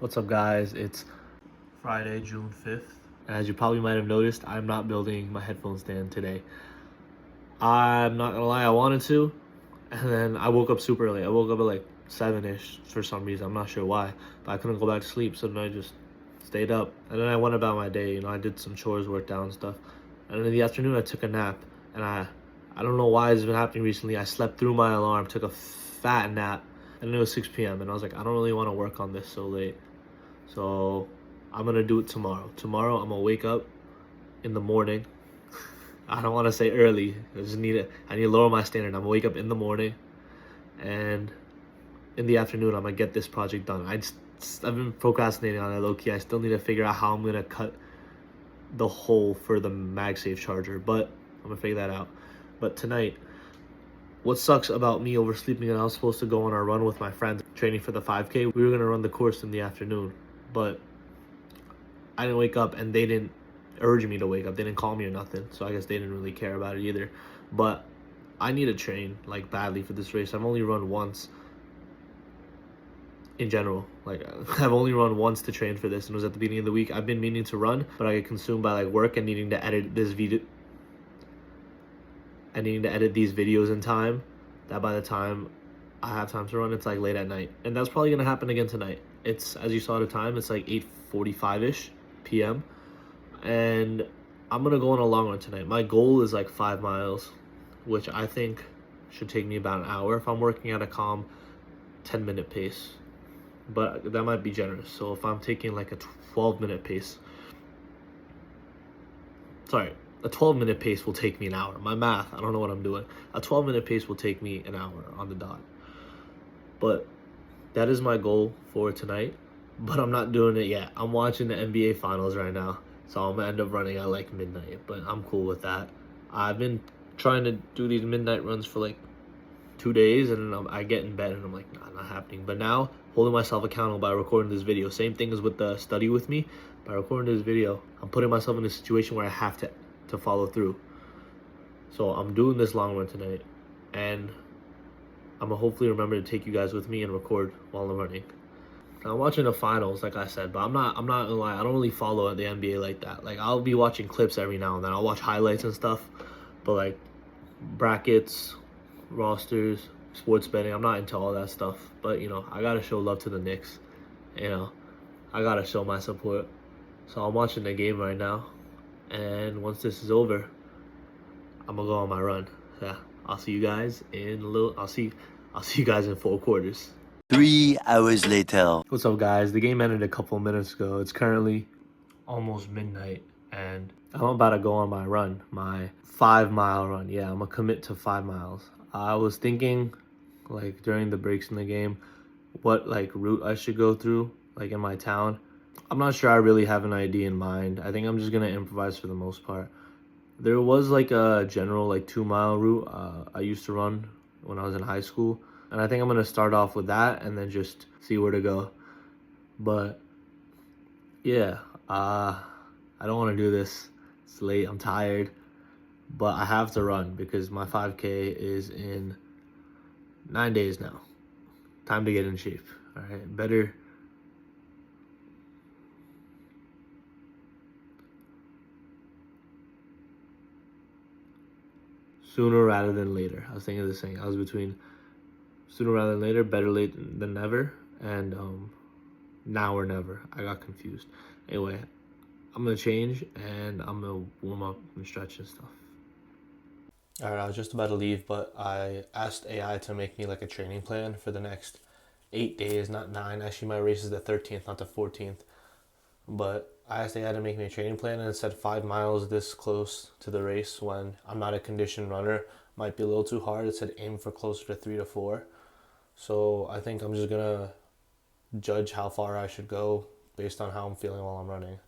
What's up, guys? It's Friday, June 5th. As you probably might have noticed, I'm not building my headphone stand today. I'm not gonna lie, I wanted to, and then I woke up super early. I woke up at like 7-ish for some reason. I'm not sure why, but I couldn't go back to sleep, so then I just stayed up. And then I went about my day. I did some chores, worked out and stuff. And then in the afternoon, I took a nap, and I don't know why it's been happening recently. I slept through my alarm, took a fat nap, and it was 6 p.m. And I was like, I don't really want to work on this so late. So I'm gonna do it tomorrow. Tomorrow I'm gonna wake up in the morning. I don't want to say early. I need to lower my standard. I'm gonna wake up in the morning, and in the afternoon I'm gonna get this project done. I've been procrastinating on it low key. I still need to figure out how I'm gonna cut the hole for the MagSafe charger, but I'm gonna figure that out. But tonight, what sucks about me oversleeping is I was supposed to go on our run with my friends training for the 5K. We were gonna run the course in the afternoon, but I didn't wake up and they didn't urge me to wake up. They didn't call me or nothing. So I guess they didn't really care about it either. But I need to train like badly for this race. I've only run once in general. Like I've only run once to train for this, and it was at the beginning of the week. I've been meaning to run, but I get consumed by like work and needing to edit this video and needing to edit these videos in time that by the time I have time to run, it's like late at night. And that's probably gonna happen again tonight. It's, as you saw at the time, it's like 8:45ish p.m. and I'm gonna go on a long run tonight. My goal is like 5 miles, which I think should take me about an hour if I'm working at a calm 10-minute pace. But that might be generous. So if I'm taking like a 12-minute pace, a 12-minute pace will take me an hour. My math, I don't know what I'm doing. A 12-minute pace will take me an hour on the dot. But that is my goal for tonight. But I'm not doing it yet. I'm watching the NBA Finals right now. So I'm going to end up running at like midnight. But I'm cool with that. I've been trying to do these midnight runs for like 2 days. And I get in bed and I'm like, nah, not happening. But now, holding myself accountable by recording this video. Same thing as with the study with me. By recording this video, I'm putting myself in a situation where I have to follow through. So I'm doing this long run tonight, and I'm gonna hopefully remember to take you guys with me and record while I'm running. Now, I'm watching the finals, like I said, but I'm not gonna lie, I don't really follow the NBA like that. Like I'll be watching clips every now and then. I'll watch highlights and stuff, but like brackets, rosters, sports betting, I'm not into all that stuff. But I gotta show love to the Knicks. I gotta show my support. So I'm watching the game right now. And once this is over, I'm gonna go on my run. Yeah, I'll see you guys in a little. I'll see you guys in 4 quarters. 3 hours later. What's up, guys? The game ended a couple of minutes ago. It's currently almost midnight, and I'm about to go on my run, my 5-mile run. Yeah, I'm gonna commit to 5 miles. I was thinking, like during the breaks in the game, what like route I should go through, like in my town. I'm not sure I really have an idea in mind. I think I'm just gonna improvise for the most part. There was like a general like 2-mile route I used to run when I was in high school, and I think I'm gonna start off with that and then just see where to go. But yeah, I don't want to do this. It's late. I'm tired, but I have to run because my 5K is in 9 days now. Time to get in shape. All right, better. Sooner rather than later. I was thinking of this thing. I was between sooner rather than later, better late than never, and now or never. I got confused. Anyway, I'm gonna change and I'm gonna warm up and stretch and stuff. Alright, I was just about to leave, but I asked AI to make me like a training plan for the next 8 days, not 9. Actually, my race is the 13th, not the 14th. But I asked AI to make me a training plan, and it said 5 miles this close to the race when I'm not a conditioned runner might be a little too hard. It said aim for closer to 3 to 4. So I think I'm just gonna judge how far I should go based on how I'm feeling while I'm running.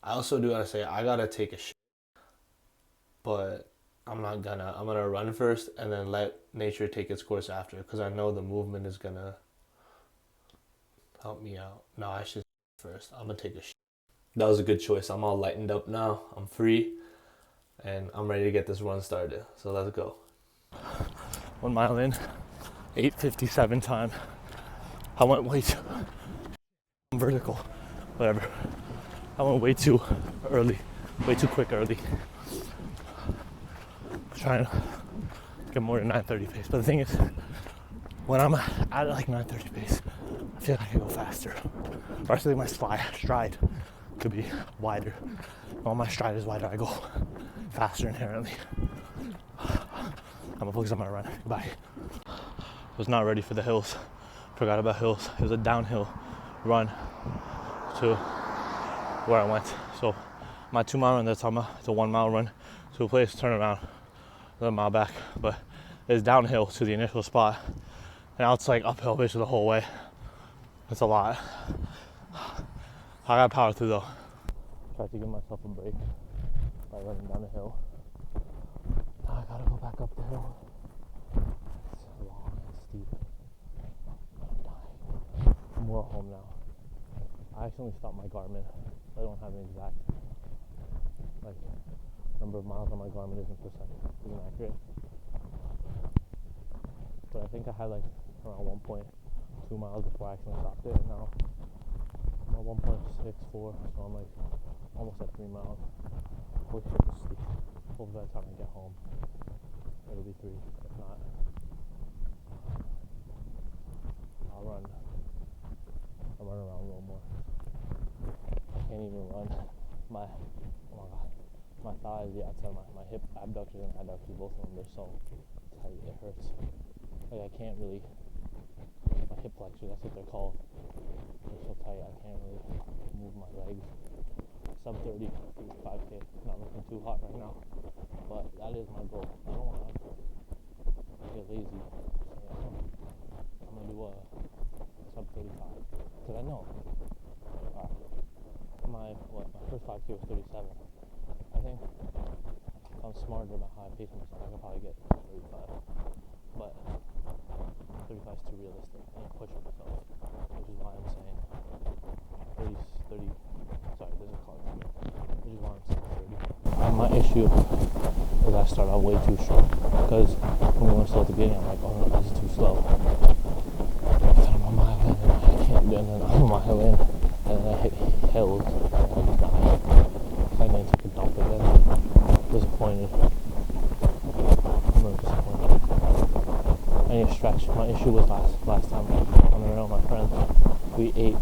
I also do gotta say I gotta take a shit, but I'm gonna run first and then let nature take its course after, because I know the movement is gonna help me out. No, I should first. I'm gonna take a shit. That was a good choice. I'm all lightened up now. I'm free, and I'm ready to get this run started. So let's go. 1 mile in, 8:57 time. I went way too vertical, whatever. I went way too early, way too quick early. Trying to get more than 9:30 pace. But the thing is, when I'm at like 9:30 pace, I feel like I can go faster. Or I feel like my stride could be wider. While my stride is wider, I go faster inherently. I'm gonna focus on my run. Goodbye. Was not ready for the hills. Forgot about hills. It was a downhill run to where I went. So my 2 mile run that's on it's a 1 mile run to a place, turn around, another mile back. But it's downhill to the initial spot. And now it's like uphill basically the whole way. It's a lot. I gotta power through though. Tried to give myself a break by running down the hill. Now I gotta go back up the hill. It's long and steep. I'm dying. I'm more home now. I accidentally stopped my Garmin. I don't have an exact number of miles on my Garmin isn't accurate. But I think I had around 1.2 miles before I actually stopped it, and now I'm at 1.64, so I'm almost at 3 miles. Holy shit, this is steep. Hopefully by the time I get home, it'll be 3. If not, I'll run around a little more. I can't even run. Oh my god. My thighs, outside my hip abductors and adductors, both of them, they're so tight, it hurts. I can't really, my hip flexors, that's what they're called. They're so tight, I can't really move my legs. Sub 30, 5K, not looking too hot right now, but that is my goal. I don't want to get lazy. So I'm going to do a sub 35, because I know, my first 5K was 37. I think if I'm smarter about how I pace myself, I could probably get 35. But 35 is too realistic. I need to push myself, which is why I'm saying 30. Sorry, there's a car coming. Which is why I'm saying 30. And my issue is I start out way too strong. Because when we went slow at the beginning, I'm like, oh no, this is too slow. Then I'm a mile in, and I can't do it. And then I'm a mile in, and then I hit hills, and I just die. I need to take a dump again. Disappointed. I'm really disappointed. I need to stretch. My issue was last time on the rail with my friends. We ate.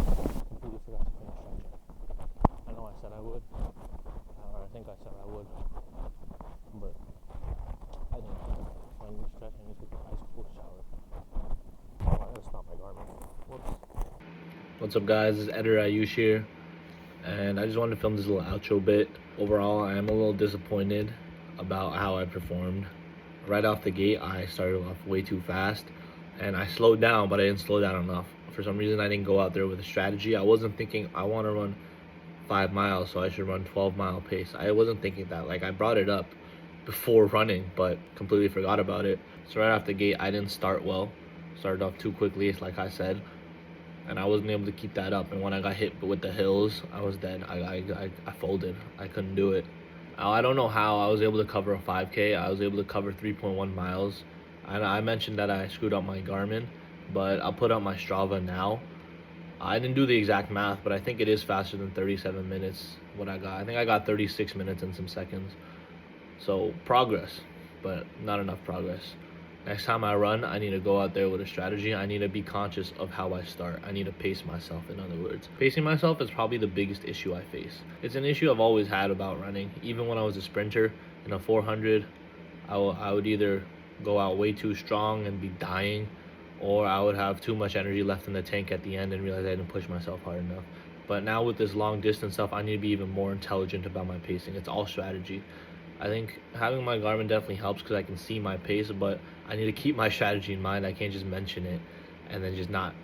Completely forgot to finish stretching. I know I said I would. Or I think I said I would. But I didn't. So I need to stretch. I need to take an ice cold shower. Oh, I gotta stop my Garmin. Whoops. What's up guys, it's Editor Ayush here. And I just wanted to film this little outro bit. Overall, I am a little disappointed about how I performed. Right off the gate, I started off way too fast, and I slowed down, but I didn't slow down enough. For some reason, I didn't go out there with a strategy. I wasn't thinking, I want to run 5 miles, so I should run 12-mile pace. I wasn't thinking that. I brought it up before running, but completely forgot about it. So right off the gate, I didn't start well. Started off too quickly, like I said. And I wasn't able to keep that up. And when I got hit with the hills, I was dead. I folded. I couldn't do it. I don't know how I was able to cover a 5K. I was able to cover 3.1 miles. And I mentioned that I screwed up my Garmin, but I'll put up my Strava now. I didn't do the exact math, but I think it is faster than 37 minutes what I got. I think I got 36 minutes and some seconds. So progress, but not enough progress. Next time I run, I need to go out there with a strategy. I need to be conscious of how I start. I need to pace myself, in other words. Pacing myself is probably the biggest issue I face. It's an issue I've always had about running. Even when I was a sprinter in a 400, I would either go out way too strong and be dying, or I would have too much energy left in the tank at the end and realize I didn't push myself hard enough. But now with this long distance stuff, I need to be even more intelligent about my pacing. It's all strategy. I think having my Garmin definitely helps because I can see my pace, but I need to keep my strategy in mind. I can't just mention it and then just not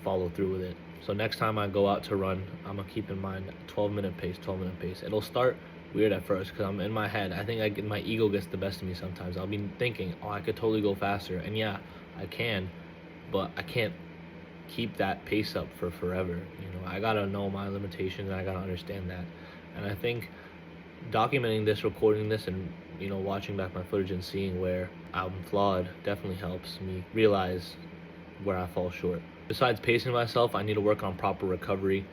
follow through with it. So next time I go out to run, I'm going to keep in mind 12-minute pace. It'll start weird at first because I'm in my head. I think my ego gets the best of me sometimes. I'll be thinking, oh, I could totally go faster. And yeah, I can, but I can't keep that pace up for forever. I got to know my limitations and I got to understand that. And I think documenting this, recording this, and watching back my footage and seeing where I'm flawed definitely helps me realize where I fall short. Besides pacing myself, I need to work on proper recovery.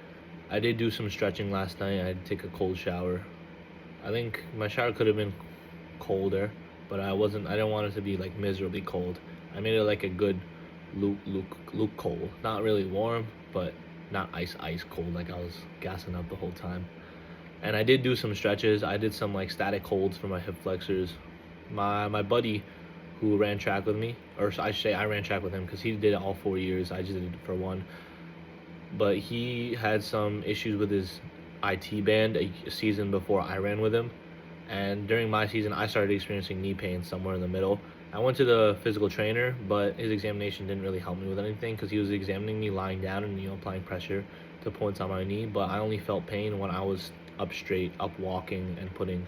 I did do some stretching last night. I did take a cold shower. I think my shower could have been colder, but I didn't want it to be like miserably cold. I made it like a good luke cold. Not really warm, but not ice cold like I was gassing up the whole time. And I did do some stretches. I did some like static holds for my hip flexors. My buddy who ran track with me, or I should say I ran track with him because he did it all 4 years. I just did it for one. But he had some issues with his IT band a season before I ran with him. And during my season, I started experiencing knee pain somewhere in the middle. I went to the physical trainer, but his examination didn't really help me with anything because he was examining me lying down and applying pressure to points on my knee. But I only felt pain when I was up straight, up walking, and putting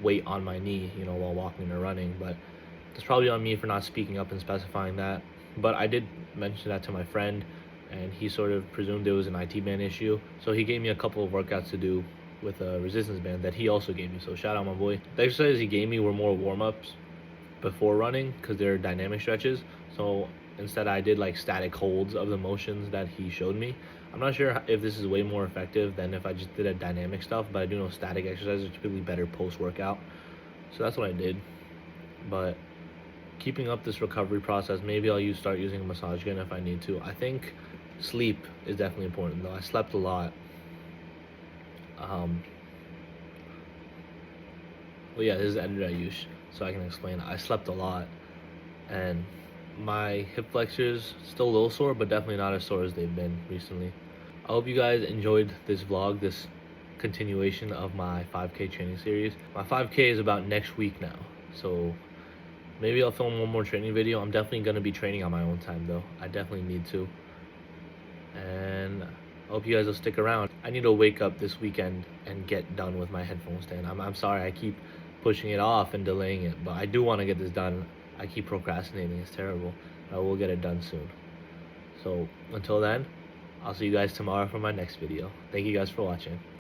weight on my knee, while walking or running. But it's probably on me for not speaking up and specifying that. But I did mention that to my friend, and he sort of presumed it was an IT band issue. So he gave me a couple of workouts to do with a resistance band that he also gave me. So shout out my boy. The exercises he gave me were more warm-ups before running because they're dynamic stretches. So instead I did like static holds of the motions that he showed me. I'm not sure if this is way more effective than if I just did a dynamic stuff, but I do know static exercises are typically better post-workout. So that's what I did. But keeping up this recovery process, maybe I'll start using a massage gun if I need to. I think sleep is definitely important though. I slept a lot. Well, yeah, this is Edward Ayush, so I can explain. I slept a lot, and my hip flexors still a little sore, but definitely not as sore as they've been recently. I hope you guys enjoyed this vlog, this continuation of my 5K training series. My 5K is about next week now, so maybe I'll film one more training video. I'm definitely going to be training on my own time, though. I definitely need to. And I hope you guys will stick around. I need to wake up this weekend and get done with my headphone stand. I'm sorry I keep pushing it off and delaying it, but I do want to get this done. I keep procrastinating. It's terrible. I will get it done soon. So until then, I'll see you guys tomorrow for my next video. Thank you guys for watching.